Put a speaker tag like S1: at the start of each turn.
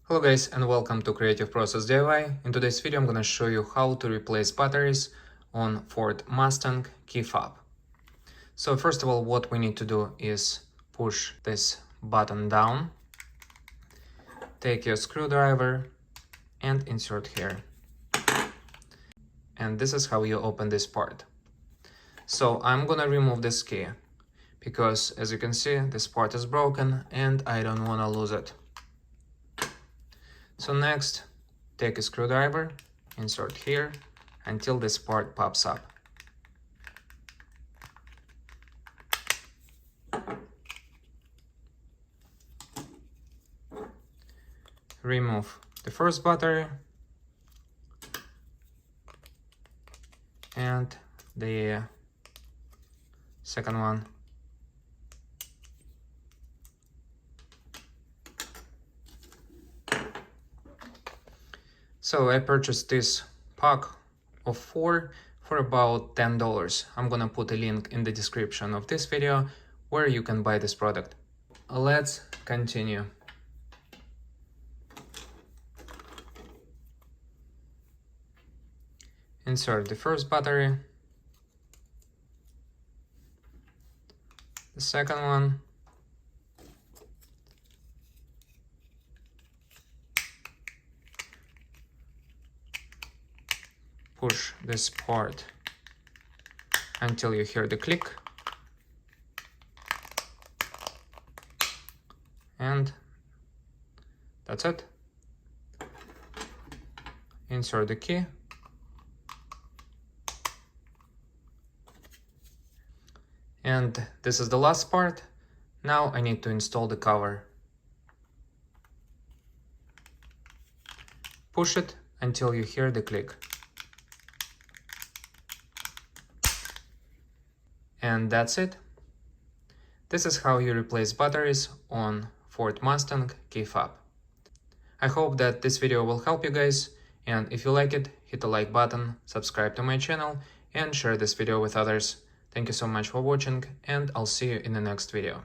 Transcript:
S1: Hello guys and welcome to Creative Process DIY. In today's video I'm gonna show you how to replace batteries on Ford Mustang Key Fob. So first of all, what we need to do is push this button down, take your screwdriver and insert here. And this is how you open this part. So I'm gonna remove this key because as you can see this part is broken and I don't wanna lose it. So next, take a screwdriver, insert here until this part pops up. Remove the first battery and the second one. So I purchased this pack of 4 for about $10. I'm gonna put a link in the description of this video where you can buy this product. Let's continue. Insert the first battery, the second one, push this part until you hear the click, and that's it. Insert the key, and this is the last part. Now I need to install the cover. Push it until you hear the click. And that's it. This is how you replace batteries on Ford Mustang Key Fob. I hope that this video will help you guys, and if you like it, hit the like button, subscribe to my channel, and share this video with others. Thank you so much for watching, and I'll see you in the next video.